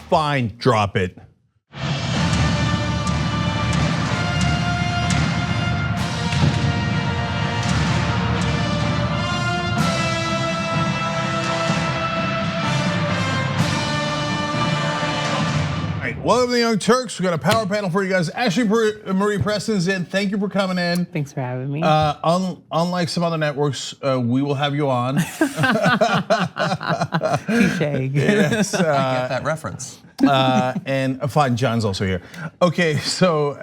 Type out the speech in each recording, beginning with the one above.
fine, drop it. Welcome to the Young Turks. We got a power panel for you guys. Ashlee Marie Preston's in. Thank you for coming in. Thanks for having me. Unlike some other networks, we will have you on. Touche. Yes, I get that reference. And fine, John's also here. Okay, so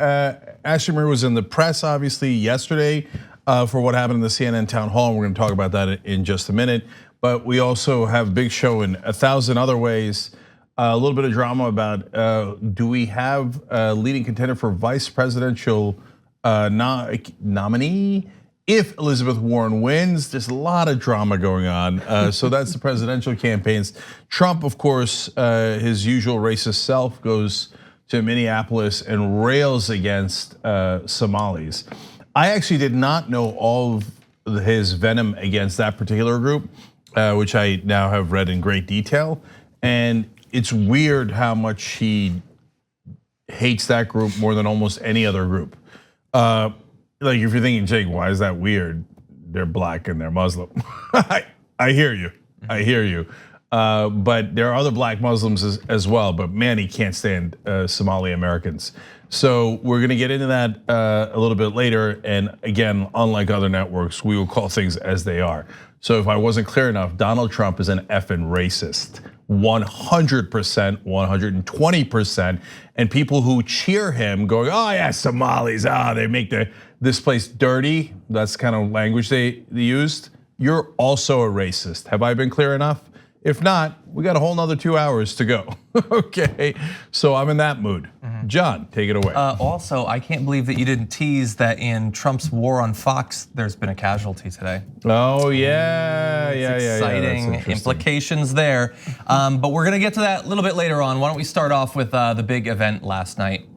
Ashlee Marie was in the press, obviously, yesterday for what happened in the CNN town hall. And we're going to talk about that in just a minute. But we also have a big show in 1,000 other ways. A little bit of drama about do we have a leading contender for vice presidential nominee if Elizabeth Warren wins? There's a lot of drama going on. So that's the presidential campaigns. Trump, of course, his usual racist self goes to Minneapolis and rails against Somalis. I actually did not know all of his venom against that particular group, which I now have read in great detail. And it's weird how much he hates that group more than almost any other group. Like if you're thinking, Jake, why is that weird? They're black and they're Muslim. I hear you, I hear you. But there are other black Muslims as well, but man, he can't stand Somali Americans. So we're gonna get into that a little bit later. And again, unlike other networks, we will call things as they are. So if I wasn't clear enough, Donald Trump is an effing racist. 100%, 120%, and people who cheer him going, oh yeah, Somalis, they make this place dirty. That's the kind of language they used. You're also a racist. Have I been clear enough? If not, we got a whole nother 2 hours to go. Okay, so I'm in that mood. John, take it away. Also, I can't believe that you didn't tease that in Trump's war on Fox, there's been a casualty today. Oh yeah, Exciting implications there. But we're gonna get to that a little bit later on. Why don't we start off with the big event last night?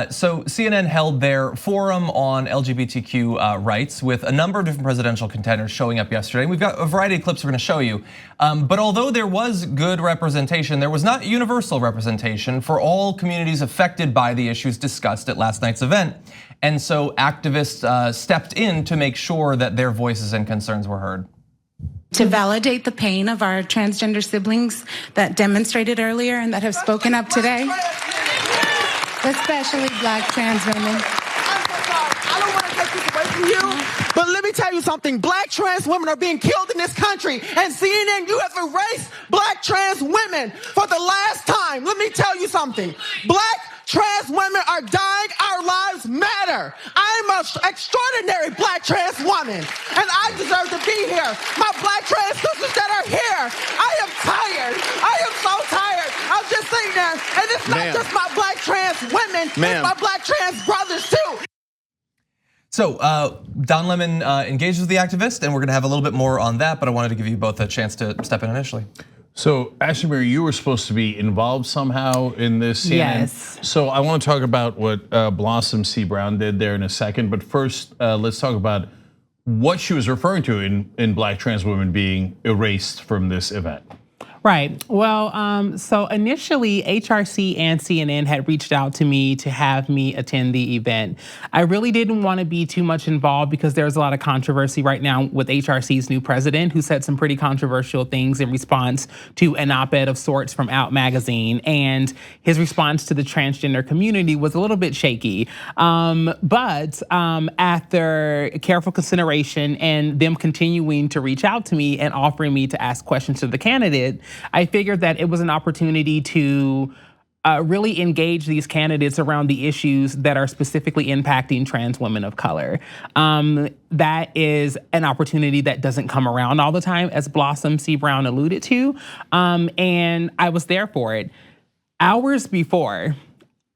So CNN held their forum on LGBTQ rights with a number of different presidential contenders showing up yesterday. We've got a variety of clips we're gonna show you. But although there was good representation, there was not universal representation for all communities affected by the issues discussed at last night's event. And so activists stepped in to make sure that their voices and concerns were heard. To validate the pain of our transgender siblings that demonstrated earlier and that have spoken up today. Especially black trans women. I'm so sorry. I don't want to take this away from you, but let me tell you something. Black trans women are being killed in this country, and CNN, you have erased black trans women for the last time. Let me tell you something. Black trans women are dying. Our lives matter. I'm an extraordinary black trans woman, and I deserve to be here. My black trans sisters that are here, I am tired. I am so tired. I'm just sitting there, and it's not just my black trans women, it's my black trans brothers too. So Don Lemon engaged with the activist, and we're gonna have a little bit more on that, but I wanted to give you both a chance to step in initially. So Ashlee Marie, you were supposed to be involved somehow in this CNN. Yes. So I want to talk about what Blossom C. Brown did there in a second, but first let's talk about what she was referring to in black trans women being erased from this event. Right. Well, so initially HRC and CNN had reached out to me to have me attend the event. I really didn't want to be too much involved because there's a lot of controversy right now with HRC's new president, who said some pretty controversial things in response to an op-ed of sorts from Out magazine. And his response to the transgender community was a little bit shaky. But after careful consideration and them continuing to reach out to me and offering me to ask questions to the candidate, I figured that it was an opportunity to really engage these candidates around the issues that are specifically impacting trans women of color. That is an opportunity that doesn't come around all the time, as Blossom C. Brown alluded to, and I was there for it. Hours before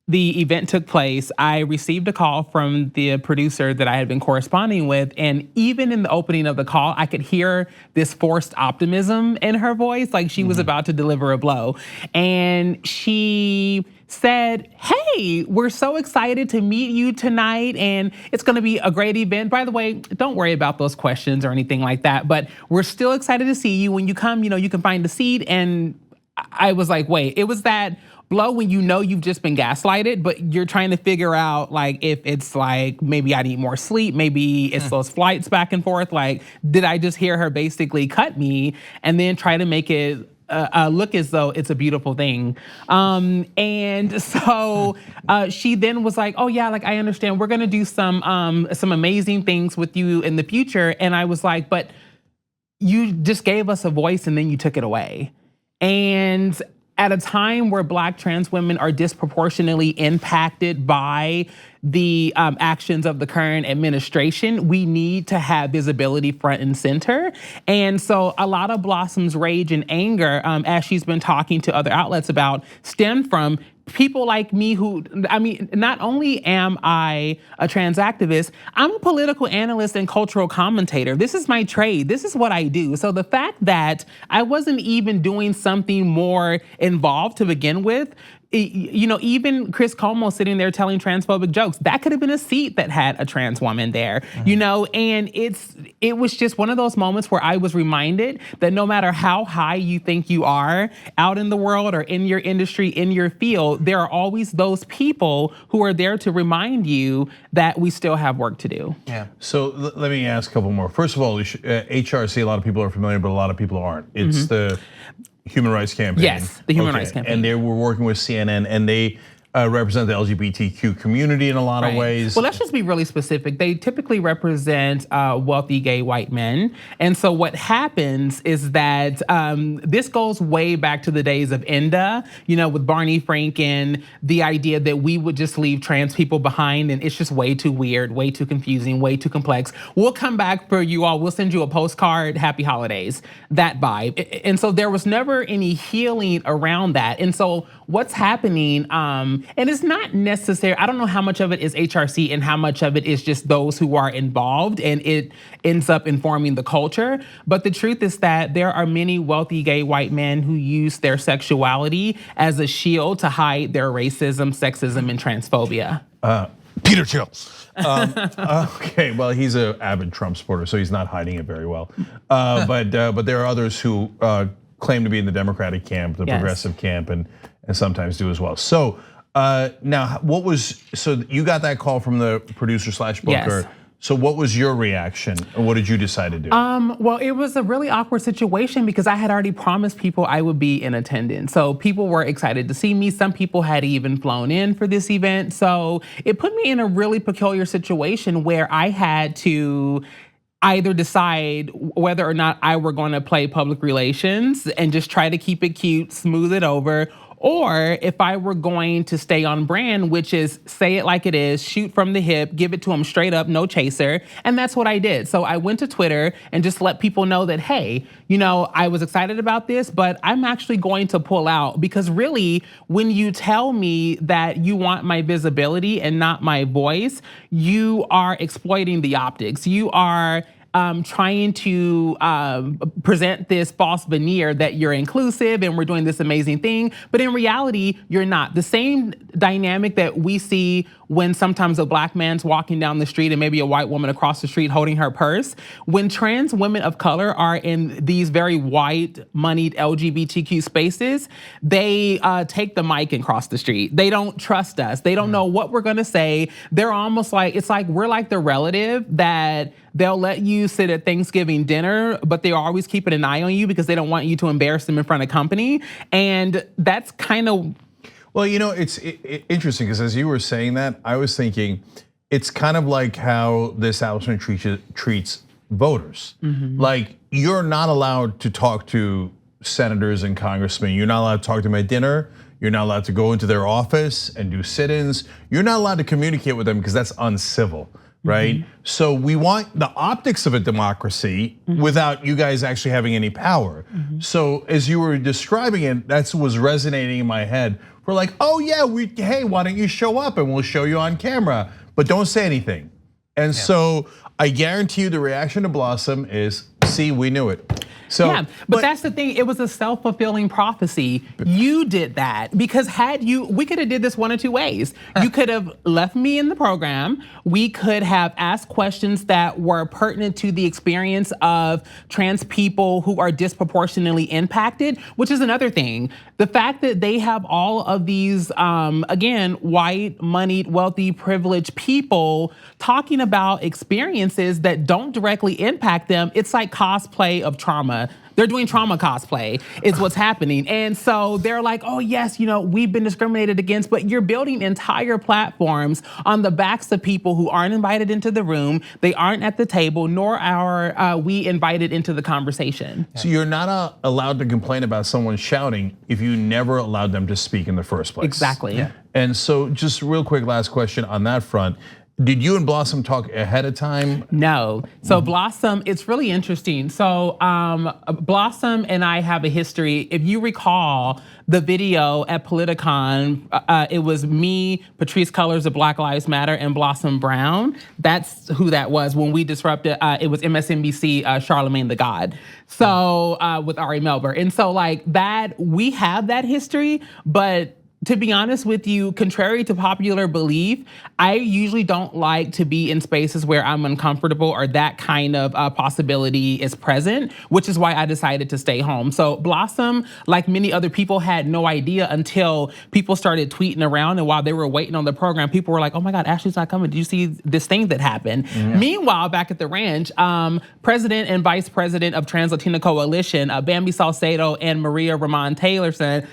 the event took place, I received a call from the producer that I had been corresponding with, and even in the opening of the call, I could hear this forced optimism in her voice, like she was about to deliver a blow. And she said, hey, we're so excited to meet you tonight, and it's gonna be a great event. By the way, don't worry about those questions or anything like that, but we're still excited to see you. When you come, you can find a seat. And I was like, wait, it was that blow when you know you've just been gaslighted, but you're trying to figure out like if it's like maybe I need more sleep, maybe it's those flights back and forth. Like, did I just hear her basically cut me and then try to make it look as though it's a beautiful thing? And so she then was like, oh yeah, like I understand, we're gonna do some amazing things with you in the future. And I was like, but you just gave us a voice and then you took it away. And at a time where Black trans women are disproportionately impacted by the actions of the current administration, we need to have visibility front and center. And so a lot of Blossom's rage and anger, as she's been talking to other outlets about, stemmed from people like me who, I mean, not only am I a trans activist, I'm a political analyst and cultural commentator. This is my trade. This is what I do. So the fact that I wasn't even doing something more involved to begin with, you know, even Chris Cuomo sitting there telling transphobic jokes, that could have been a seat that had a trans woman there, you know, and it was just one of those moments where I was reminded that no matter how high you think you are out in the world or in your industry, in your field, there are always those people who are there to remind you that we still have work to do. Yeah. So let me ask a couple more. First of all, HRC, a lot of people are familiar, but a lot of people aren't. It's the Human Rights Campaign. Yes, the Human Rights Campaign. And they were working with CNN, and they represent the LGBTQ community in a lot of ways. Well, let's just be really specific. They typically represent wealthy gay white men. And so what happens is that this goes way back to the days of ENDA, you know, with Barney Franken, the idea that we would just leave trans people behind, and it's just way too weird, way too confusing, way too complex. We'll come back for you all. We'll send you a postcard, happy holidays, that vibe. And so there was never any healing around that. And so what's happening, and it's not necessary, I don't know how much of it is HRC and how much of it is just those who are involved and it ends up informing the culture. But the truth is that there are many wealthy gay white men who use their sexuality as a shield to hide their racism, sexism, and transphobia. Peter Chill. Okay, well, he's an avid Trump supporter, so he's not hiding it very well. But there are others who claim to be in the Democratic camp, the progressive camp, and sometimes do as well. So now, so you got that call from the producer / booker. Yes. So what was your reaction, and what did you decide to do? Well, it was a really awkward situation because I had already promised people I would be in attendance. So people were excited to see me. Some people had even flown in for this event. So it put me in a really peculiar situation where I had to either decide whether or not I were going to play public relations and just try to keep it cute, smooth it over, or if I were going to stay on brand, which is say it like it is, shoot from the hip, give it to them straight up, no chaser. And that's what I did. So I went to Twitter and just let people know that, hey, you know, I was excited about this, but I'm actually going to pull out, because really, when you tell me that you want my visibility and not my voice, you are exploiting the optics. You are trying to present this false veneer that you're inclusive and we're doing this amazing thing, but in reality, you're not. The same dynamic that we see when sometimes a Black man's walking down the street and maybe a white woman across the street holding her purse, when trans women of color are in these very white, moneyed LGBTQ spaces, they take the mic and cross the street. They don't trust us. They don't know what we're gonna say. They're almost like, it's like we're like the relative that they'll let you sit at Thanksgiving dinner, but they're always keeping an eye on you because they don't want you to embarrass them in front of company. And that's kind of... Well, you know, it's interesting because as you were saying that, I was thinking it's kind of like how this establishment treats voters. Like, you're not allowed to talk to senators and congressmen. You're not allowed to talk to them at dinner. You're not allowed to go into their office and do sit-ins. You're not allowed to communicate with them because that's uncivil. Right? So we want the optics of a democracy without you guys actually having any power. So as you were describing it, that's what was resonating in my head. We're like, oh yeah, hey, why don't you show up and we'll show you on camera, but don't say anything. And so I guarantee you the reaction to Blossom is, see, we knew it. So, yeah, but that's the thing. It was a self-fulfilling prophecy. You did that because we could have did this one or two ways. You could have left me in the program. We could have asked questions that were pertinent to the experience of trans people who are disproportionately impacted, which is another thing. The fact that they have all of these, again, white, moneyed, wealthy, privileged people talking about experiences that don't directly impact them, it's like cosplay of trauma. They're doing trauma cosplay is what's happening. And so they're like, oh yes, we've been discriminated against, but you're building entire platforms on the backs of people who aren't invited into the room, they aren't at the table, nor are we invited into the conversation. So you're not allowed to complain about someone shouting if you never allowed them to speak in the first place. Exactly. Yeah. And so just real quick, last question on that front. Did you and Blossom talk ahead of time? No. So Blossom, it's really interesting. So Blossom and I have a history. If you recall the video at Politicon, it was me, Patrisse Cullors of Black Lives Matter, and Blossom Brown. That's who that was when we disrupted. It was MSNBC, Charlemagne the God. So with Ari Melber. And so like that, we have that history, but to be honest with you, contrary to popular belief, I usually don't like to be in spaces where I'm uncomfortable or that kind of possibility is present, which is why I decided to stay home. So Blossom, like many other people, had no idea until people started tweeting around, and while they were waiting on the program, people were like, oh my God, Ashlee's not coming. Did you see this thing that happened? Mm-hmm. Meanwhile, back at the ranch, President and Vice President of Trans Latina Coalition, Bambi Salcedo and Maria Ramon Taylorson,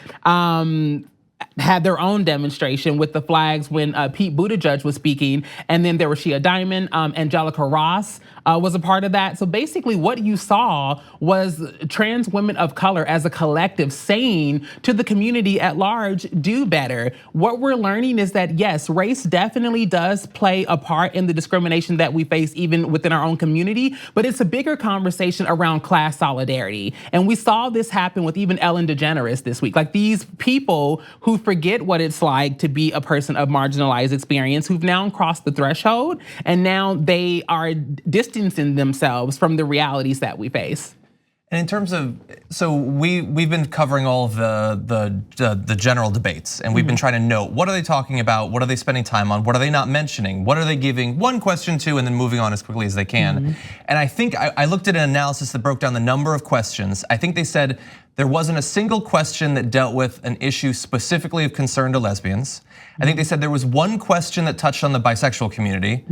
had their own demonstration with the flags when Pete Buttigieg was speaking. And then there was Shia Diamond, Angelica Ross was a part of that. So basically what you saw was trans women of color as a collective saying to the community at large, do better. What we're learning is that yes, race definitely does play a part in the discrimination that we face even within our own community, but it's a bigger conversation around class solidarity. And we saw this happen with even Ellen DeGeneres this week. Like these people who forget what it's like to be a person of marginalized experience, who've now crossed the threshold, and now they are distancing themselves from the realities that we face. And in terms of, so we've been covering all of the general debates, and we've been trying to note, what are they talking about? What are they spending time on? What are they not mentioning? What are they giving one question to and then moving on as quickly as they can? And I think I looked at an analysis that broke down the number of questions. I think they said there wasn't a single question that dealt with an issue specifically of concern to lesbians. I think they said there was one question that touched on the bisexual community.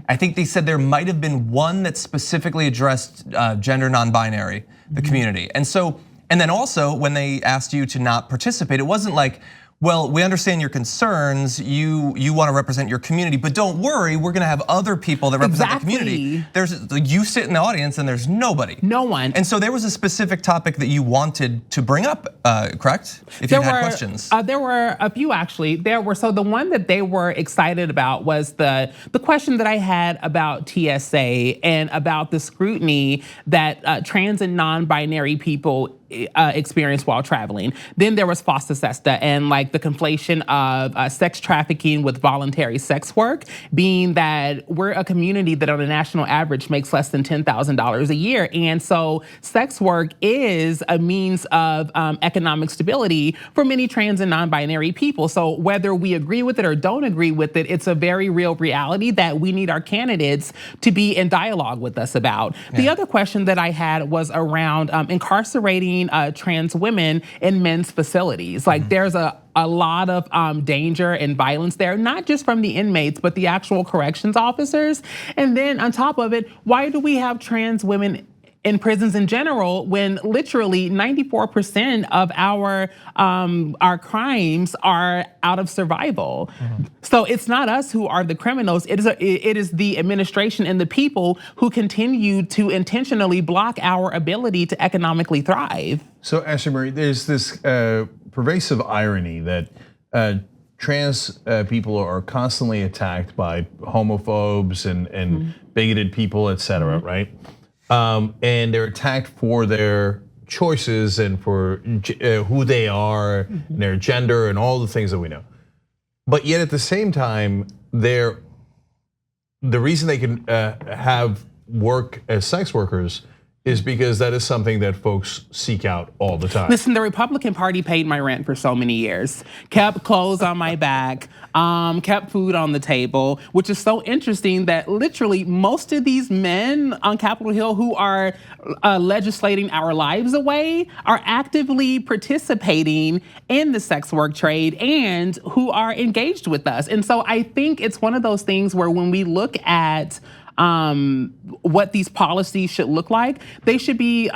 I think they said there might have been one that specifically addressed gender non-binary, the community. And then also when they asked you to not participate, it wasn't like, well, we understand your concerns, you want to represent your community, but don't worry, we're going to have other people that represent the community. You sit in the audience and there's nobody. No one. And so there was a specific topic that you wanted to bring up, correct? If you had questions. There were a few actually. So the one that they were excited about was the question that I had about TSA and about the scrutiny that trans and non-binary people experience while traveling. Then there was FOSTA SESTA and like the conflation of sex trafficking with voluntary sex work, being that we're a community that on a national average makes less than $10,000 a year. And so sex work is a means of economic stability for many trans and non-binary people. So whether we agree with it or don't agree with it, it's a very real reality that we need our candidates to be in dialogue with us about. The other question that I had was around incarcerating trans women in men's facilities. Like there's a lot of danger and violence there, not just from the inmates, but the actual corrections officers. And then on top of it, why do we have trans women in prisons in general when literally 94% of our crimes are out of survival? So it's not us who are the criminals, it is the administration and the people who continue to intentionally block our ability to economically thrive. So Ashlee Marie, there's this pervasive irony that trans people are constantly attacked by homophobes and bigoted people, et cetera, right? And they're attacked for their choices and for who they are, and their gender and all the things that we know. But yet at the same time, the reason they can have work as sex workers is because that is something that folks seek out all the time. Listen, the Republican Party paid my rent for so many years, kept clothes on my back, kept food on the table, which is so interesting that literally most of these men on Capitol Hill who are legislating our lives away are actively participating in the sex work trade and who are engaged with us. And so I think it's one of those things where when we look at what these policies should look like, they should be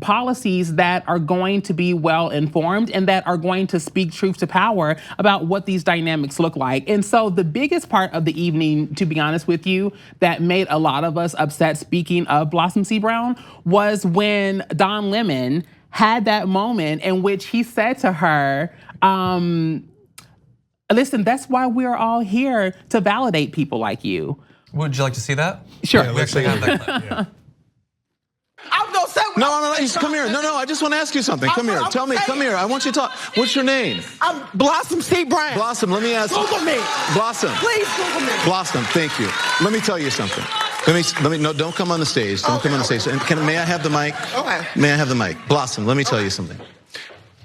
policies that are going to be well informed and that are going to speak truth to power about what these dynamics look like. And so the biggest part of the evening, to be honest with you, that made a lot of us upset, speaking of Blossom C. Brown, was when Don Lemon had that moment in which he said to her, listen, that's why we're all here, to validate people like you. Would you like to see that? Sure. We actually have that clip. Yeah. I'm gonna say what No, come here. No, I just want to ask you something. Come here. Tell me, come here. I want you to talk. What's your name? I'm Blossom C. Brown. Blossom, let me ask you. Google me. Blossom. Please Google me. Blossom, thank you. Let me tell you something. No, don't come on the stage. Don't come on the stage. And may I have the mic? Okay. May I have the mic? Blossom, let me tell you something.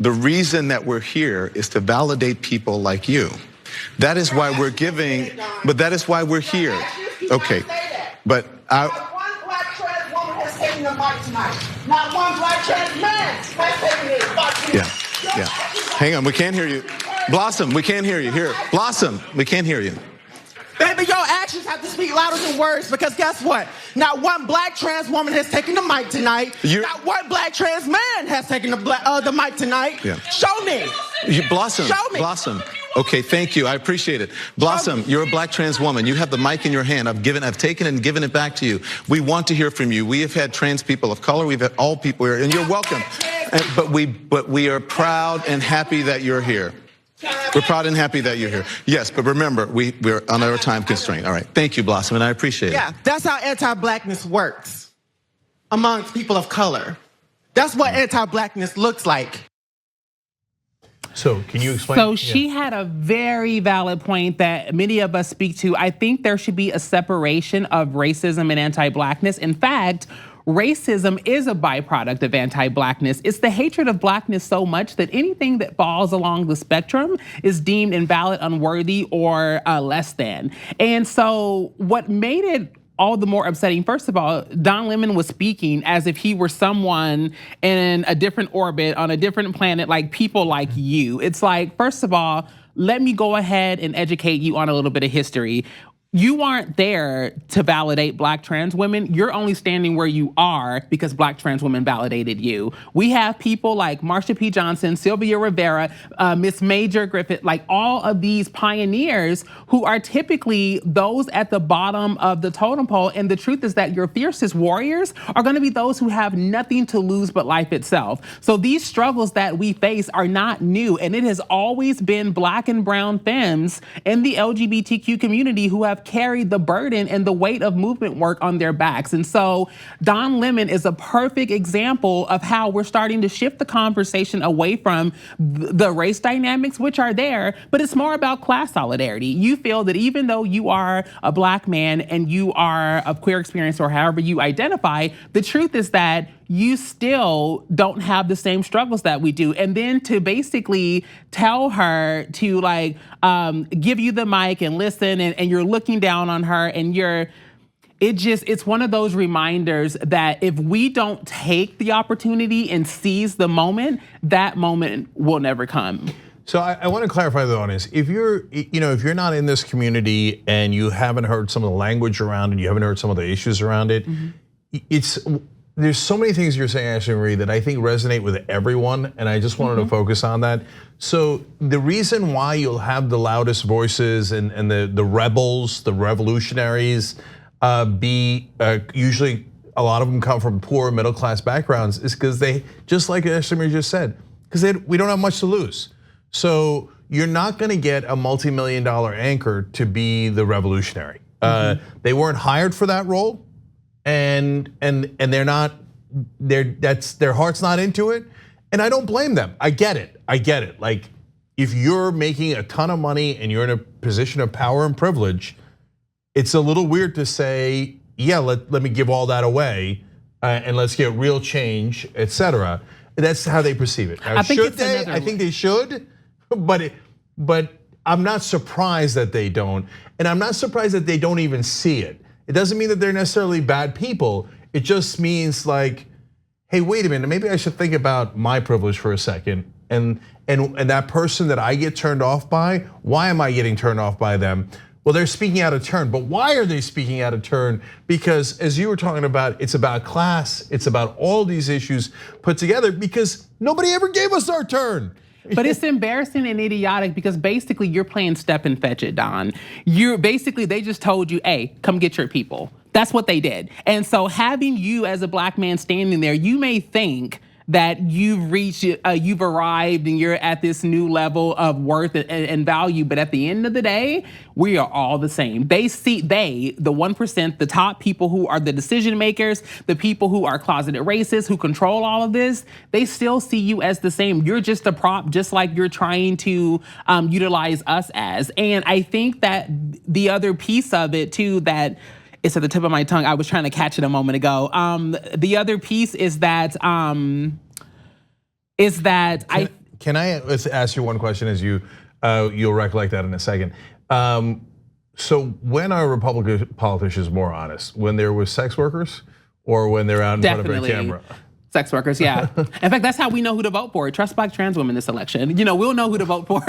The reason that we're here is to validate people like you. That is why we're giving, but that is why we're here. Okay, but Not one black trans woman has taken the mic tonight. Not one black trans man has taken it. Fuck you. yeah. Hang on, we can't hear you. Blossom, we can't hear you. Here, Blossom, we can't hear you. Baby, your actions have to speak louder than words, because guess what? Not one black trans woman has taken the mic tonight. Not one black trans man has taken the mic tonight. Yeah. Show me. Blossom, Show me. Blossom. Okay, thank you. I appreciate it. Blossom, you're a black trans woman. You have the mic in your hand. I've taken it and given it back to you. We want to hear from you. We have had trans people of color. We've had all people here, and you're welcome. But we are proud and happy that you're here. We're proud and happy that you're here. Yes, but remember, we're on our time constraint. All right. Thank you, Blossom, and I appreciate it. Yeah, that's how anti-blackness works amongst people of color. That's what anti-blackness looks like. So can you explain? So she had a very valid point that many of us speak to. I think there should be a separation of racism and anti-blackness. In fact, racism is a byproduct of anti-blackness. It's the hatred of blackness so much that anything that falls along the spectrum is deemed invalid, unworthy, or less than. And so what made it all the more upsetting, first of all, Don Lemon was speaking as if he were someone in a different orbit, on a different planet, like people like you. It's like, first of all, let me go ahead and educate you on a little bit of history. You aren't there to validate black trans women. You're only standing where you are because black trans women validated you. We have people like Marsha P. Johnson, Sylvia Rivera, Miss Major Griffith, like all of these pioneers who are typically those at the bottom of the totem pole. And the truth is that your fiercest warriors are gonna be those who have nothing to lose but life itself. So these struggles that we face are not new. And it has always been black and brown femmes in the LGBTQ community who have carried the burden and the weight of movement work on their backs. And so Don Lemon is a perfect example of how we're starting to shift the conversation away from the race dynamics, which are there, but it's more about class solidarity. You feel that even though you are a black man and you are of queer experience or however you identify, the truth is that you still don't have the same struggles that we do. And then to basically tell her to like give you the mic and listen, and you're looking down on her, and it's one of those reminders that if we don't take the opportunity and seize the moment, that moment will never come. So I want to clarify to the audience, if you're not in this community and you haven't heard some of the language around it, you haven't heard some of the issues around it, there's so many things you're saying, Ashlee Marie, that I think resonate with everyone, and I just wanted to focus on that. So the reason why you'll have the loudest voices and the rebels, the revolutionaries, usually a lot of them come from poor middle class backgrounds, is because they, just like Ashlee Marie just said, because we don't have much to lose. So you're not gonna get a multi-million-dollar anchor to be the revolutionary. They weren't hired for that role. And they're not, their heart's not into it. And I don't blame them. I get it. Like, if you're making a ton of money and you're in a position of power and privilege, it's a little weird to say, yeah, let me give all that away and let's get real change, etc. That's how they perceive it. Now, should they? I think they should, but I'm not surprised that they don't, and I'm not surprised that they don't even see it. It doesn't mean that they're necessarily bad people. It just means like, hey, wait a minute, maybe I should think about my privilege for a second, and that person that I get turned off by, why am I getting turned off by them? Well, they're speaking out of turn, but why are they speaking out of turn? Because as you were talking about, it's about class, it's about all these issues put together because nobody ever gave us our turn. But it's embarrassing and idiotic because basically you're playing step and fetch it, Don. They just told you, hey, come get your people. That's what they did. And so having you as a black man standing there, you may think that you've reached, you've arrived and you're at this new level of worth and value. But at the end of the day, we are all the same. The 1%, the top people who are the decision makers, the people who are closeted racists, who control all of this, they still see you as the same. You're just a prop, just like you're trying to utilize us as. And I think that the other piece of it too, that it's at the tip of my tongue. I was trying to catch it a moment ago. The other piece is that Can I ask you one question as you'll recollect that in a second. So when are Republican politicians more honest? When they're with sex workers or when they're out in front of a camera? Sex workers, yeah. In fact, that's how we know who to vote for. Trust black trans women this election. We'll know who to vote for.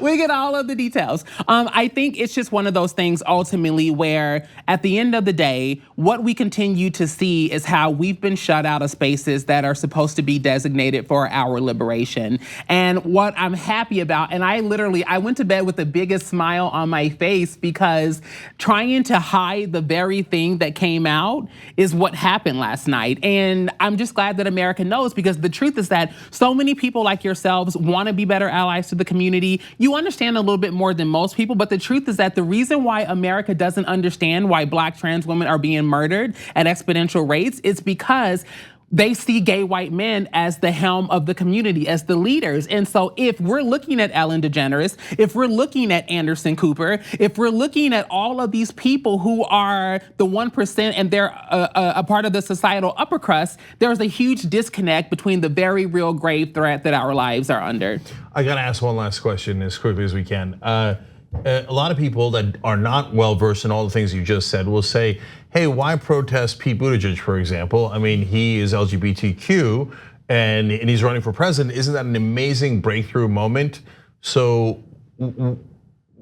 We get all of the details. I think it's just one of those things ultimately where at the end of the day, what we continue to see is how we've been shut out of spaces that are supposed to be designated for our liberation. And what I'm happy about, and I went to bed with the biggest smile on my face because trying to hide the very thing that came out is what happened last night. And I'm just glad that America knows, because the truth is that so many people like yourselves want to be better allies to the community. You understand a little bit more than most people, but the truth is that the reason why America doesn't understand why black trans women are being murdered at exponential rates is because they see gay white men as the helm of the community, as the leaders. And so if we're looking at Ellen DeGeneres, if we're looking at Anderson Cooper, if we're looking at all of these people who are the 1% and they're a part of the societal upper crust, there's a huge disconnect between the very real grave threat that our lives are under. I gotta ask one last question as quickly as we can. A lot of people that are not well versed in all the things you just said will say, hey, why protest Pete Buttigieg, for example? I mean, he is LGBTQ and he's running for president. Isn't that an amazing breakthrough moment? So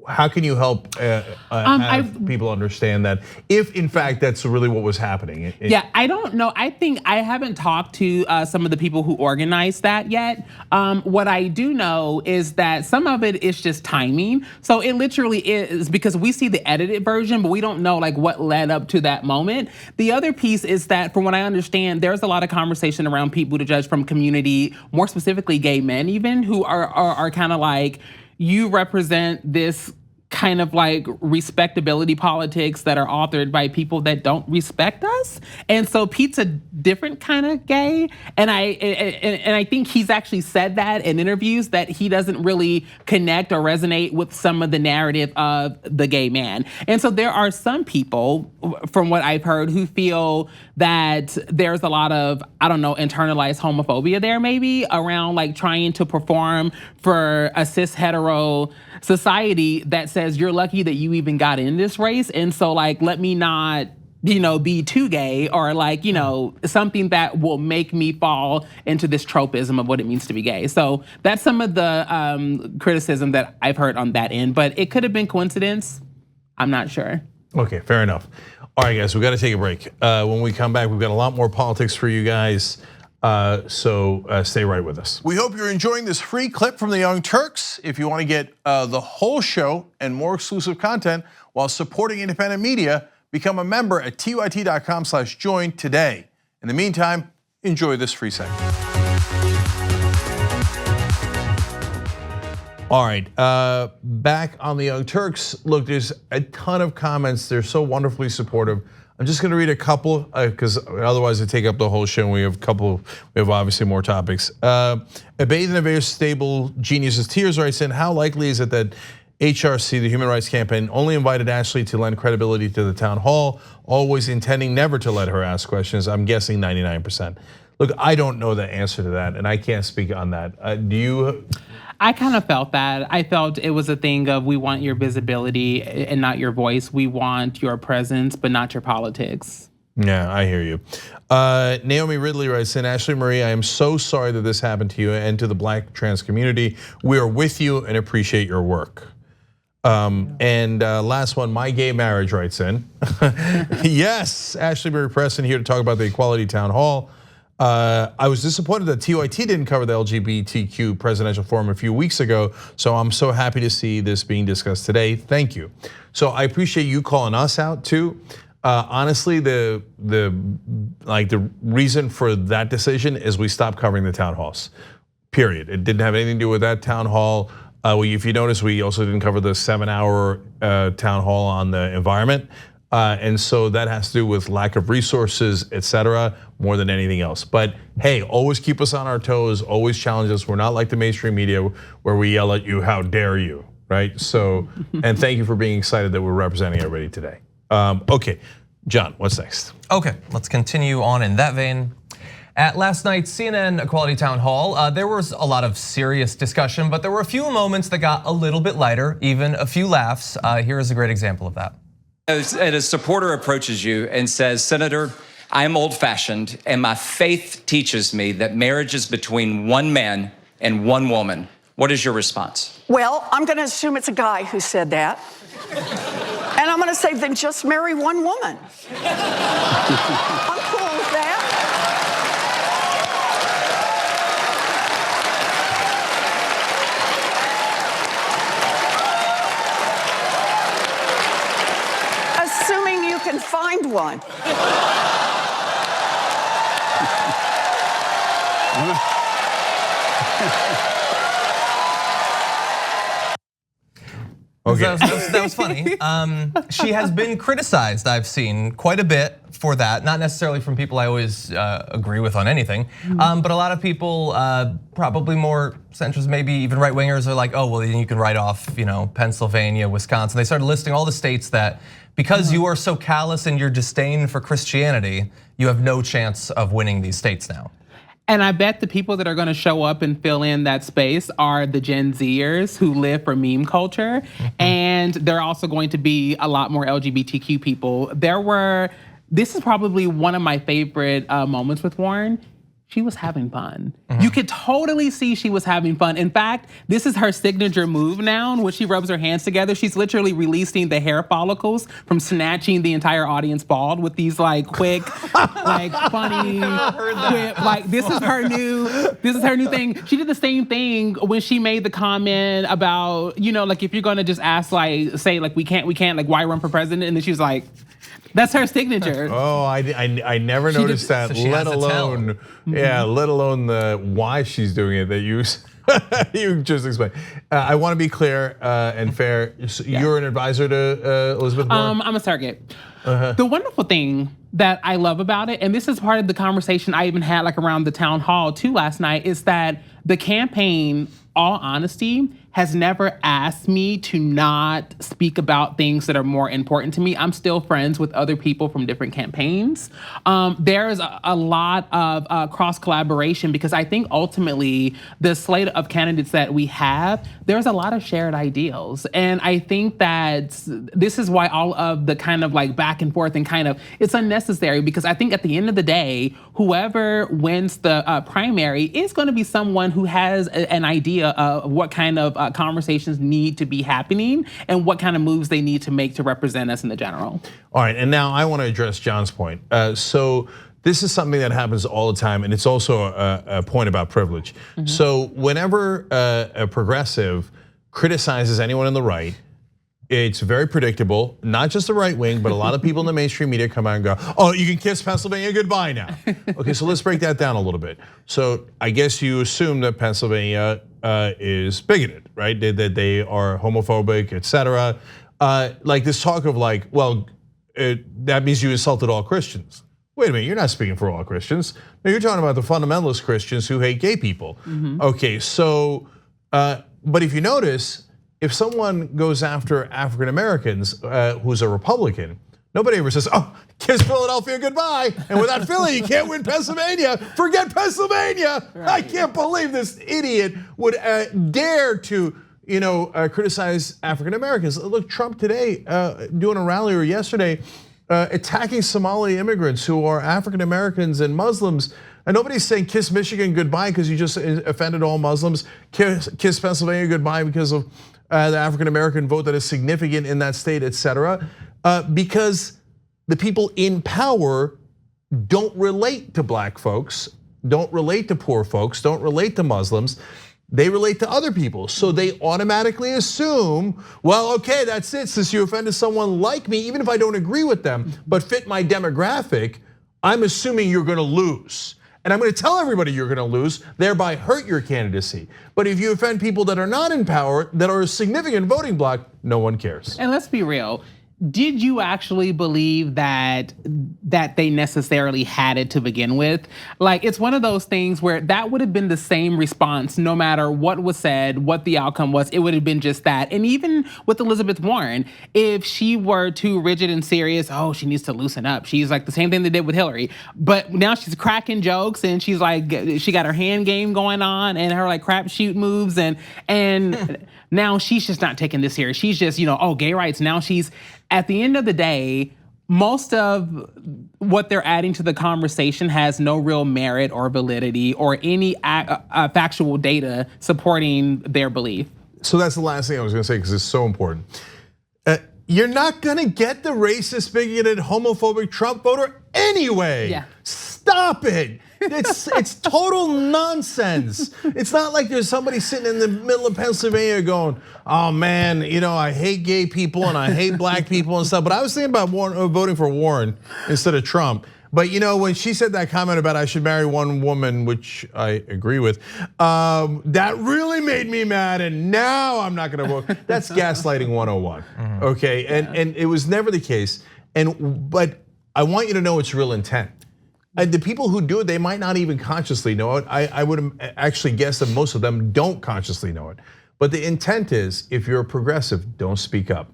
how can you help have people understand that if in fact that's really what was happening? Yeah, I don't know. I think I haven't talked to some of the people who organized that yet. What I do know is that some of it is just timing. So it literally is, because we see the edited version, but we don't know like what led up to that moment. The other piece is that from what I understand, there's a lot of conversation around Pete Buttigieg from community, more specifically gay men even, who are kind of like, you represent this kind of like respectability politics that are authored by people that don't respect us. And so Pete's a different kind of gay. And I think he's actually said that in interviews, that he doesn't really connect or resonate with some of the narrative of the gay man. And so there are some people, from what I've heard, who feel that there's a lot of, I don't know, internalized homophobia there maybe around like trying to perform for a cis hetero society that says you're lucky that you even got in this race. And so like, let me not, be too gay, or like, something that will make me fall into this tropism of what it means to be gay. So that's some of the criticism that I've heard on that end, but it could have been coincidence. I'm not sure. Okay, fair enough. All right, guys, we got to take a break. When we come back, we've got a lot more politics for you guys. So stay right with us. We hope you're enjoying this free clip from the Young Turks. If you want to get the whole show and more exclusive content while supporting independent media, become a member at tyt.com/join today. In the meantime, enjoy this free segment. All right, back on the Young Turks. Look, there's a ton of comments. They're so wonderfully supportive. I'm just going to read a couple because otherwise I take up the whole show. And we have obviously more topics. A bathed in a very stable genius's tears writes in, how likely is it that HRC, the Human Rights Campaign, only invited Ashlee to lend credibility to the town hall, always intending never to let her ask questions. I'm guessing 99%. Look, I don't know the answer to that, and I can't speak on that. Do you? I kind of felt that. I felt it was a thing of we want your visibility and not your voice. We want your presence, but not your politics. Yeah, I hear you. Naomi Ridley writes in, Ashlee Marie, I am so sorry that this happened to you and to the Black trans community. We are with you and appreciate your work. And last one, My Gay Marriage writes in. Yes, Ashlee Marie Preston here to talk about the Equality Town Hall. I was disappointed that TYT didn't cover the LGBTQ presidential forum a few weeks ago, so I'm so happy to see this being discussed today. Thank you. So I appreciate you calling us out too. Honestly, the reason for that decision is we stopped covering the town halls. Period. It didn't have anything to do with that town hall. If you notice, we also didn't cover the 7-hour town hall on the environment. And so that has to do with lack of resources, et cetera, more than anything else. But hey, always keep us on our toes, always challenge us. We're not like the mainstream media where we yell at you, how dare you, right? So, and thank you for being excited that we're representing everybody today. Okay, John, what's next? Okay, let's continue on in that vein. At last night's CNN Equality Town Hall, there was a lot of serious discussion, but there were a few moments that got a little bit lighter, even a few laughs. Here is a great example of that. And a supporter approaches you and says, Senator, I'm old-fashioned, and my faith teaches me that marriage is between one man and one woman. What is your response? Well, I'm going to assume it's a guy who said that. And I'm going to say, then just marry one woman. I'm cool with that. Assuming you can find one. Okay. That was funny. She has been criticized, I've seen, quite a bit for that. Not necessarily from people I always agree with on anything, but a lot of people, probably more centrists, maybe even right wingers, are like, oh, well, then you can write off, Pennsylvania, Wisconsin. They started listing all the states that, because you are so callous in your disdain for Christianity, you have no chance of winning these states now. And I bet the people that are gonna show up and fill in that space are the Gen Zers who live for meme culture. And there are also going to be a lot more LGBTQ people. This is probably one of my favorite moments with Warren. She was having fun. You could totally see she was having fun. In fact, this is her signature move now. When she rubs her hands together, she's literally releasing the hair follicles from snatching the entire audience bald with these quick, funny, quick, this is her new thing. She did the same thing when she made the comment about, if you're gonna just ask, say we can't, why run for president? And then she was like, that's her signature. Oh, I never noticed that. So let alone, let alone the why she's doing it. That you you just explained. I want to be clear and fair. You're an advisor to Elizabeth Warren? I'm a surrogate. The wonderful thing that I love about it, and this is part of the conversation I even had around the town hall too last night, is that the campaign, all honesty, has never asked me to not speak about things that are more important to me. I'm still friends with other people from different campaigns. There's a lot of cross collaboration because I think ultimately the slate of candidates that we have, there's a lot of shared ideals. And I think that this is why all of the kind of back and forth and it's unnecessary, because I think at the end of the day, whoever wins the primary is gonna be someone who has an idea of what kind of conversations need to be happening and what kind of moves they need to make to represent us in the general. All right, and now I want to address John's point. So this is something that happens all the time, and it's also a point about privilege. So whenever a progressive criticizes anyone on the right, it's very predictable, not just the right wing, but a lot of people in the mainstream media come out and go, oh, you can kiss Pennsylvania goodbye now. Okay, so let's break that down a little bit. So I guess you assume that Pennsylvania is bigoted, right? That they are homophobic, et cetera. This talk of that means you insulted all Christians. Wait a minute, you're not speaking for all Christians. No, you're talking about the fundamentalist Christians who hate gay people. Okay, so, but if you notice, if someone goes after African Americans who's a Republican, nobody ever says, oh, kiss Philadelphia goodbye. And without Philly, you can't win Pennsylvania. Forget Pennsylvania. Right. I can't believe this idiot would dare to criticize African Americans. Look, Trump today doing a rally, or yesterday, attacking Somali immigrants who are African Americans and Muslims. And nobody's saying kiss Michigan goodbye because you just offended all Muslims. Kiss Pennsylvania goodbye because of the African American vote that is significant in that state, etc. Because the people in power don't relate to black folks, don't relate to poor folks, don't relate to Muslims. They relate to other people. So they automatically assume, well, okay, that's it. Since you offended someone like me, even if I don't agree with them, but fit my demographic, I'm assuming you're gonna lose. And I'm gonna tell everybody you're gonna lose, thereby hurt your candidacy. But if you offend people that are not in power, that are a significant voting bloc, no one cares. And let's be real. Did you actually believe that they necessarily had it to begin with? Like, it's one of those things where that would have been the same response no matter what was said, what the outcome was, it would have been just that. And even with Elizabeth Warren, if she were too rigid and serious, oh, she needs to loosen up. She's like the same thing they did with Hillary. But now she's cracking jokes and she's like, she got her hand game going on and her like crap shoot moves and now she's just not taking this serious. She's just, oh, gay rights. Now she's, at the end of the day, most of what they're adding to the conversation has no real merit or validity or any factual data supporting their belief. So that's the last thing I was gonna say because it's so important. You're not gonna get the racist, bigoted, homophobic Trump voter anyway. Yeah. Stop it. It's total nonsense. It's not like there's somebody sitting in the middle of Pennsylvania going, oh man, I hate gay people and I hate black people and stuff. But I was thinking about voting for Warren instead of Trump. But when she said that comment about I should marry one woman, which I agree with, that really made me mad and now I'm not gonna vote. That's gaslighting 101, okay? And it was never the case. But I want you to know its real intent. The people who do it, they might not even consciously know it. I would actually guess that most of them don't consciously know it. But the intent is, if you're a progressive, don't speak up.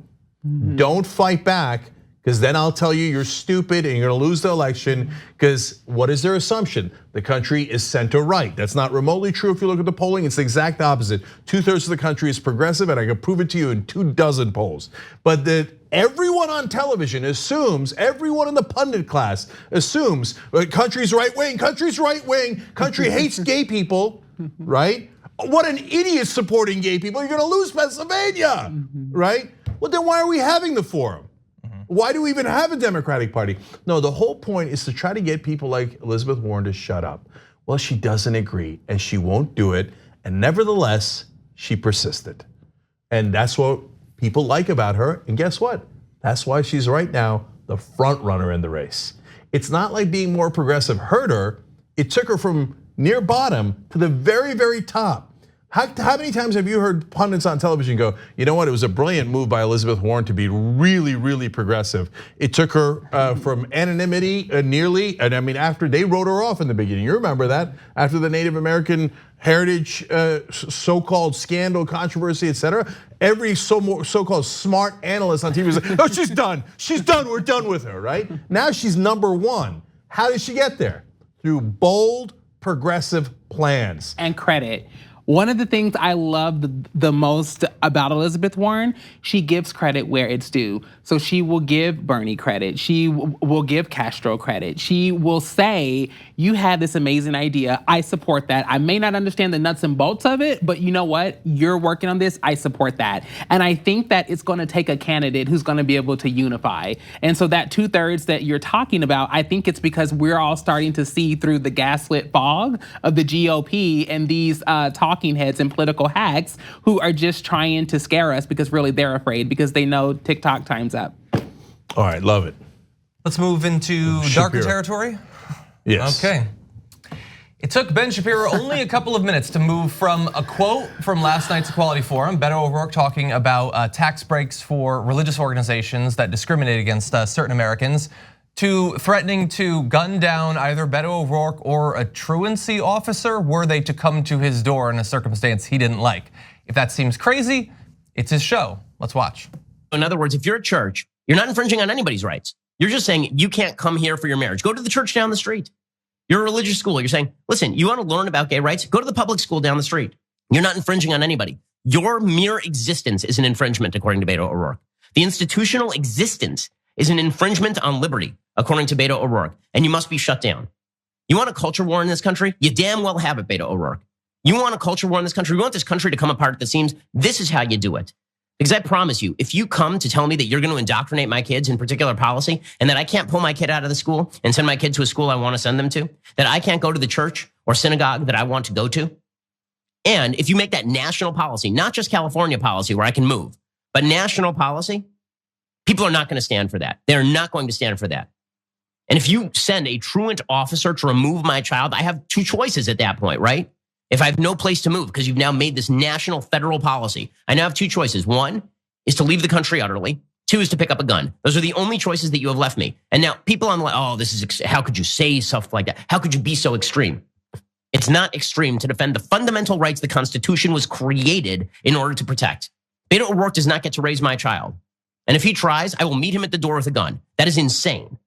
Don't fight back, because then I'll tell you you're stupid and you're gonna lose the election, because what is their assumption? The country is center right. That's not remotely true if you look at the polling, it's the exact opposite. 2/3 of the country is progressive, and I can prove it to you in 24 polls. But everyone on television assumes, everyone in the pundit class assumes, country's right wing, country hates gay people, right? What an idiot supporting gay people, you're gonna lose Pennsylvania, right? Well, then why are we having the forum? Why do we even have a Democratic Party? No, the whole point is to try to get people like Elizabeth Warren to shut up. Well, she doesn't agree and she won't do it, and nevertheless, she persisted. And that's what people like about her, and guess what? That's why she's right now the front runner in the race. It's not like being more progressive hurt her, it took her from near bottom to the very, very top. How many times have you heard pundits on television go, you know what, it was a brilliant move by Elizabeth Warren to be really, really progressive. It took her from anonymity nearly, and I mean after they wrote her off in the beginning, you remember that? After the Native American heritage so-called scandal, controversy, etc. Every so-called smart analyst on TV was like, oh, she's done, we're done with her, right? Now she's #1. How did she get there? Through bold, progressive plans. And credit. One of the things I love the most about Elizabeth Warren, she gives credit where it's due. So she will give Bernie credit. She will give Castro credit. She will say, you had this amazing idea. I support that. I may not understand the nuts and bolts of it, but you know what? You're working on this. I support that. And I think that it's going to take a candidate who's going to be able to unify. And so that 2/3 that you're talking about, I think it's because we're all starting to see through the gaslit fog of the GOP and these talking heads and political hacks who are just trying to scare us because really they're afraid because they know TikTok time's up. All right, love it. Let's move into darker territory. Yes. Okay. It took Ben Shapiro only a couple of minutes to move from a quote from last night's Equality Forum, Beto O'Rourke talking about tax breaks for religious organizations that discriminate against certain Americans, to threatening to gun down either Beto O'Rourke or a truancy officer were they to come to his door in a circumstance he didn't like. If that seems crazy, It's his show. Let's watch. In other words, if you're a church, you're not infringing on anybody's rights. You're just saying you can't come here for your marriage. Go to the church down the street. You're a religious school. You're saying, listen, you want to learn about gay rights? Go to the public school down the street. You're not infringing on anybody. Your mere existence is an infringement, according to Beto O'Rourke. The institutional existence is an infringement on liberty, according to Beto O'Rourke, and you must be shut down. You want a culture war in this country? You damn well have it, Beto O'Rourke. You want a culture war in this country? We want this country to come apart at the seams? This is how you do it. Because I promise you, if you come to tell me that you're going to indoctrinate my kids in particular policy and that I can't pull my kid out of the school and send my kid to a school I want to send them to, that I can't go to the church or synagogue that I want to go to, and if you make that national policy, not just California policy where I can move, but national policy, people are not going to stand for that. They're not going to stand for that. And if you send a truant officer to remove my child, I have two choices at that point, right? If I have no place to move because you've now made this national federal policy, I now have two choices. One is to leave the country utterly. Two is to pick up a gun. Those are the only choices that you have left me. And now people on like, oh, this is, how could you say stuff like that? How could you be so extreme? It's not extreme to defend the fundamental rights the Constitution was created in order to protect. Beto O'Rourke does not get to raise my child. And if he tries, I will meet him at the door with a gun. That is insane.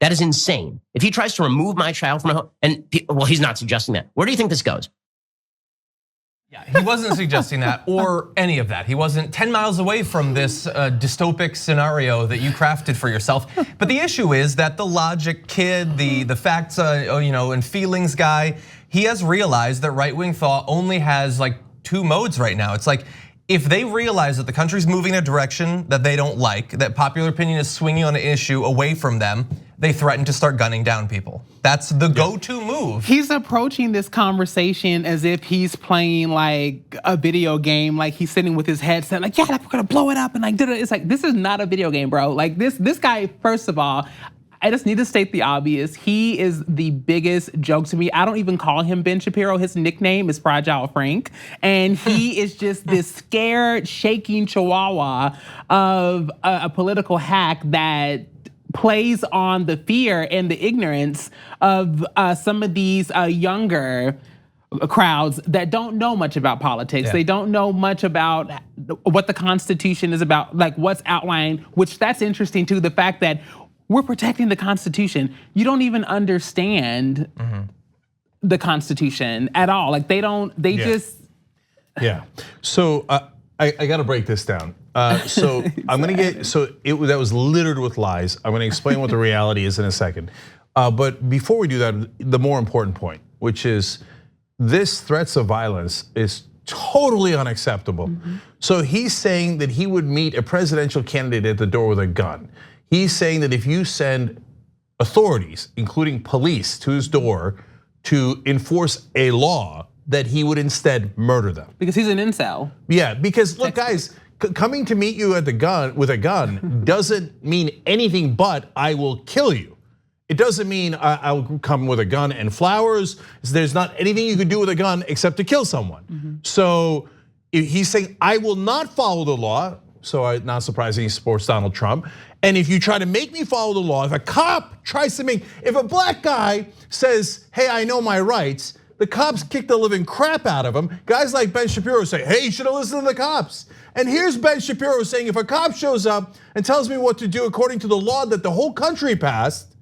That is insane. If he tries to remove my child from my home, and well, he's not suggesting that. Where do you think this goes? Yeah, he wasn't suggesting that or any of that. He wasn't 10 miles away from this dystopic scenario that you crafted for yourself. But the issue is that the logic kid, the facts, and feelings guy, he has realized that right-wing thought only has like two modes right now. It's like, if they realize that the country's moving in a direction that they don't like, that popular opinion is swinging on an issue away from them, they threaten to start gunning down people. That's the go-to move. He's approaching this conversation as if he's playing like a video game, like he's sitting with his headset, like, yeah, we're gonna blow it up, and like, it's like, this is not a video game, bro. Like this guy, first of all, I just need to state the obvious. He is the biggest joke to me. I don't even call him Ben Shapiro. His nickname is Fragile Frank. And he is just this scared, shaking chihuahua of a political hack that plays on the fear and the ignorance of some of these younger crowds that don't know much about politics. Yeah. They don't know much about what the Constitution is about, like what's outlined, which that's interesting too, the fact that we're protecting the Constitution. You don't even understand the Constitution at all. Like they just. Yeah, so I gotta break this down. So I'm gonna get, that was littered with lies. I'm gonna explain what the reality is in a second. But before we do that, the more important point, which is this threats of violence is totally unacceptable. So he's saying that he would meet a presidential candidate at the door with a gun. He's saying that if you send authorities, including police, to his door to enforce a law, that he would instead murder them. Because he's an incel. Yeah, because look, guys, coming to meet you at the gun with a gun doesn't mean anything but I will kill you. It doesn't mean I'll come with a gun and flowers. There's not anything you can do with a gun except to kill someone. So he's saying I will not follow the law. So not surprising, he supports Donald Trump. And if you try to make me follow the law, if a cop tries to if a black guy says, hey, I know my rights, the cops kick the living crap out of him. Guys like Ben Shapiro say, hey, you should have listened to the cops. And here's Ben Shapiro saying, if a cop shows up and tells me what to do according to the law that the whole country passed,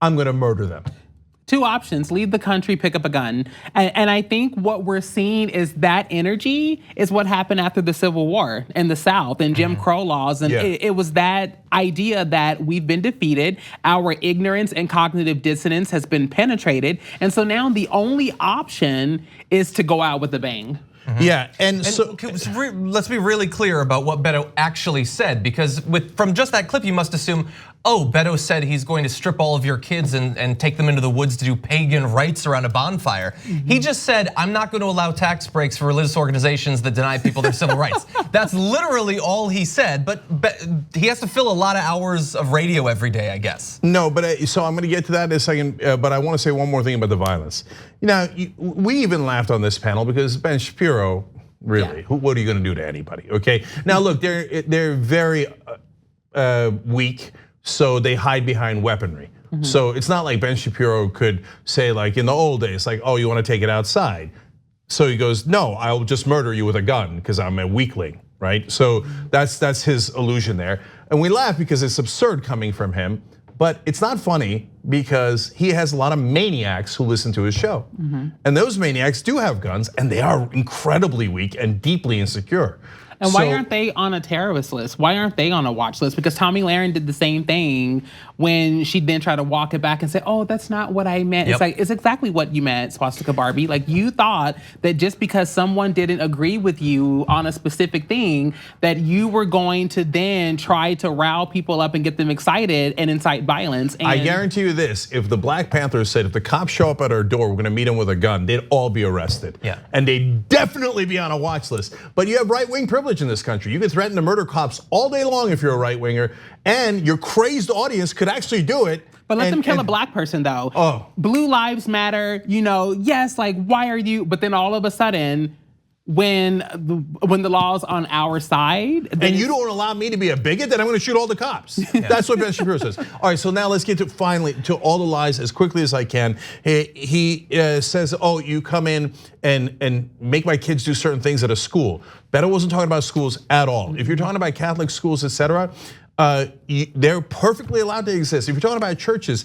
I'm gonna murder them. Two options: leave the country, pick up a gun. And I think what we're seeing is that energy is what happened after the Civil War in the South and Jim Crow laws. And it was that idea that we've been defeated, our ignorance and cognitive dissonance has been penetrated. And so now the only option is to go out with a bang. Yeah, and so let's be really clear about what Beto actually said, because from just that clip, you must assume, oh, Beto said he's going to strip all of your kids and take them into the woods to do pagan rites around a bonfire. He just said, I'm not going to allow tax breaks for religious organizations that deny people their civil rights. That's literally all he said, but he has to fill a lot of hours of radio every day, I guess. No, but so I'm gonna get to that in a second, but I wanna say one more thing about the violence. We even laughed on this panel because Ben Shapiro, really, what are you gonna do to anybody, okay? Now look, they're very weak, so they hide behind weaponry. So it's not like Ben Shapiro could say like in the old days, like, oh, you wanna take it outside? So he goes, no, I'll just murder you with a gun because I'm a weakling, right? So that's his illusion there. And we laugh because it's absurd coming from him, but it's not funny because he has a lot of maniacs who listen to his show. And those maniacs do have guns and they are incredibly weak and deeply insecure. And why aren't they on a terrorist list? Why aren't they on a watch list? Because Tomi Lahren did the same thing when she then tried to walk it back and say, oh, that's not what I meant. It's like, it's exactly what you meant, Swastika Barbie. Like, you thought that just because someone didn't agree with you on a specific thing, that you were going to then try to rile people up and get them excited and incite violence. And I guarantee you this, if the Black Panthers said, if the cops show up at our door, we're gonna meet them with a gun, they'd all be arrested. And they'd definitely be on a watch list. But you have right-wing privilege in this country. You can threaten to murder cops all day long if you're a right-winger, and your crazy audience could actually do it. But let them kill a black person though. Blue lives matter, yes, like why are you, but then all of a sudden, when the law's on our side. And you don't allow me to be a bigot, then I'm gonna shoot all the cops. That's what Ben Shapiro says. All right, so now let's get to finally to all the lies as quickly as I can. He says, oh, you come in and make my kids do certain things at a school. Beto wasn't talking about schools at all. If you're talking about Catholic schools, etc., they're perfectly allowed to exist. If you're talking about churches,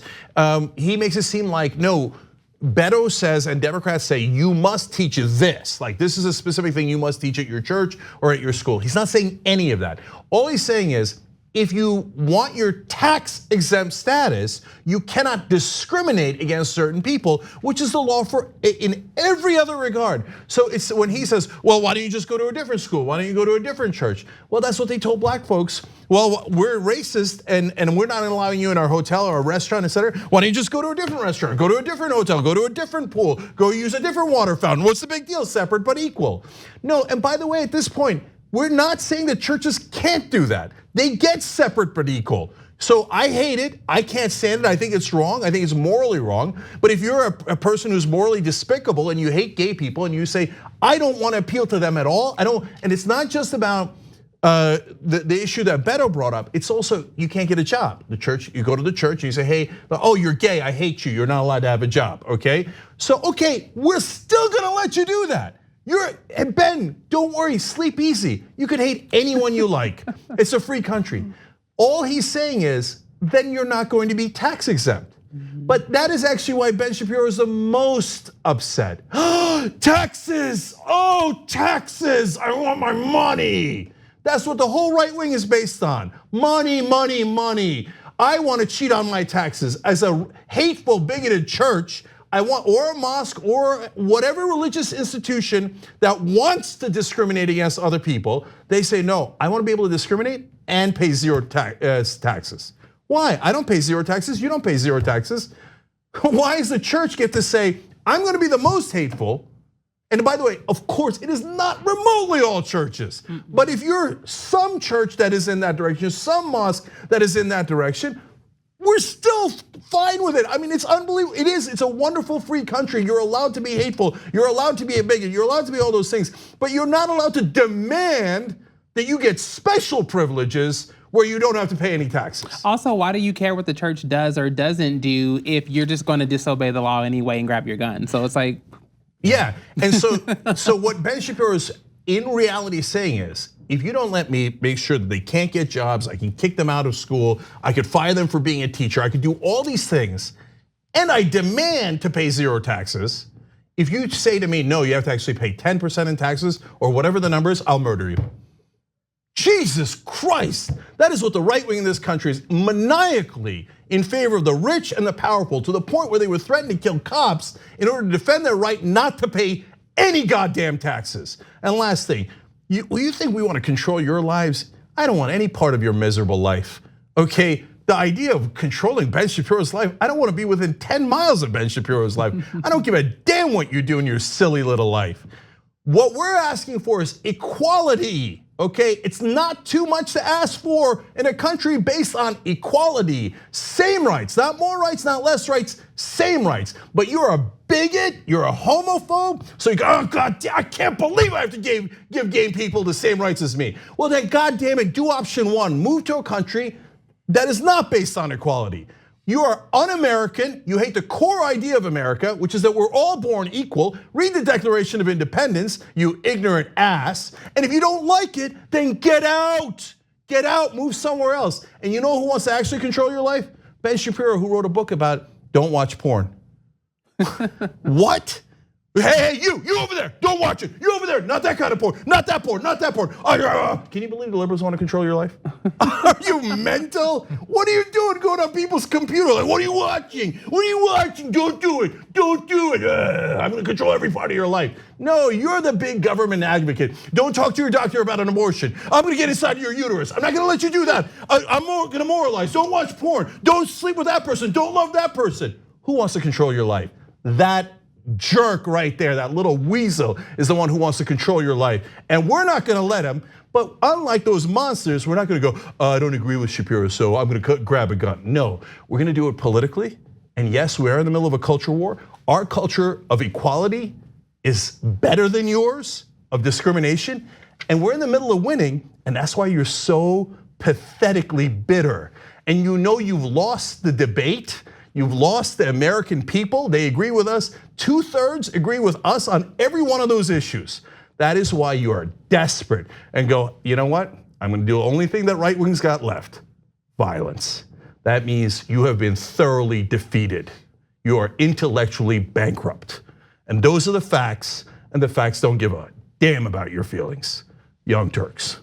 he makes it seem like, no, Beto says and Democrats say you must teach this. Like this is a specific thing you must teach at your church or at your school. He's not saying any of that. All he's saying is if you want your tax exempt status, you cannot discriminate against certain people, which is the law for in every other regard. So it's when he says, well, why don't you just go to a different school? Why don't you go to a different church? Well, that's what they told black folks. Well, we're racist and we're not allowing you in our hotel or a restaurant, etc. Why don't you just go to a different restaurant, go to a different hotel, go to a different pool, go use a different water fountain? What's the big deal? Separate but equal. No, and by the way, at this point, we're not saying that churches can't do that. They get separate but equal. So I hate it, I can't stand it, I think it's wrong, I think it's morally wrong. But if you're a person who's morally despicable and you hate gay people and you say, I don't want to appeal to them at all, and it's not just about the issue that Beto brought up, it's also you can't get a job. The church, you go to the church and you say, hey, oh, you're gay, I hate you, you're not allowed to have a job, okay? So, okay, we're still gonna let you do that. And Ben, don't worry, sleep easy. You can hate anyone you like. It's a free country. All he's saying is, then you're not going to be tax exempt. But that is actually why Ben Shapiro is the most upset. Taxes, oh, taxes, I want my money. That's what the whole right wing is based on. Money, money, money. I want to cheat on my taxes. As a hateful, bigoted church, I want, or a mosque, or whatever religious institution that wants to discriminate against other people, they say, no, I want to be able to discriminate and pay zero taxes. Why? I don't pay zero taxes, you don't pay zero taxes. Why does the church get to say, I'm gonna be the most hateful? And by the way, of course, it is not remotely all churches. But if you're some church that is in that direction, some mosque that is in that direction, we're still fine with it. I mean, it's unbelievable. It's a wonderful free country. You're allowed to be hateful. You're allowed to be a bigot. You're allowed to be all those things. But you're not allowed to demand that you get special privileges where you don't have to pay any taxes. Also, why do you care what the church does or doesn't do if you're just going to disobey the law anyway and grab your gun? So it's like. Yeah, and so what Ben Shapiro is in reality saying is, if you don't let me make sure that they can't get jobs, I can kick them out of school, I could fire them for being a teacher, I could do all these things, and I demand to pay zero taxes. If you say to me, no, you have to actually pay 10% in taxes or whatever the number is, I'll murder you. Jesus Christ, that is what the right wing in this country is, maniacally in favor of the rich and the powerful, to the point where they would threaten to kill cops in order to defend their right not to pay any goddamn taxes. And last thing, you think we want to control your lives? I don't want any part of your miserable life, okay? The idea of controlling Ben Shapiro's life, I don't want to be within 10 miles of Ben Shapiro's life. I don't give a damn what you do in your silly little life. What we're asking for is equality, okay? It's not too much to ask for in a country based on equality. Same rights, not more rights, not less rights, same rights. But you're a bigot, you're a homophobe, so you go, oh God, I can't believe I have to give gay people the same rights as me. Well then, God damn it, do option one, move to a country that is not based on equality. You are un-American. You hate the core idea of America, which is that we're all born equal. Read the Declaration of Independence, you ignorant ass. And if you don't like it, then get out. Get out, move somewhere else. And you know who wants to actually control your life? Ben Shapiro, who wrote a book about don't watch porn. What? Hey, you over there, don't watch it. You over there, not that kind of porn, not that porn, not that porn. Can you believe the liberals want to control your life? Are you mental? What are you doing going on people's computer? Like, what are you watching? What are you watching? Don't do it, don't do it. I'm gonna control every part of your life. No, you're the big government advocate. Don't talk to your doctor about an abortion. I'm gonna get inside your uterus. I'm not gonna let you do that. I'm gonna moralize. Don't watch porn. Don't sleep with that person. Don't love that person. Who wants to control your life? That jerk right there, that little weasel, is the one who wants to control your life. And we're not gonna let him, but unlike those monsters, we're not gonna go, I don't agree with Shapiro, so I'm gonna grab a gun. No, we're gonna do it politically. And yes, we are in the middle of a culture war. Our culture of equality is better than yours, of discrimination. And we're in the middle of winning, and that's why you're so pathetically bitter. And you know you've lost the debate. You've lost the American people. They agree with us. 2/3 agree with us on every one of those issues. That is why you are desperate and go, you know what? I'm gonna do the only thing that right wing's got left, violence. That means you have been thoroughly defeated. You are intellectually bankrupt. And those are the facts, and the facts don't give a damn about your feelings. Young Turks.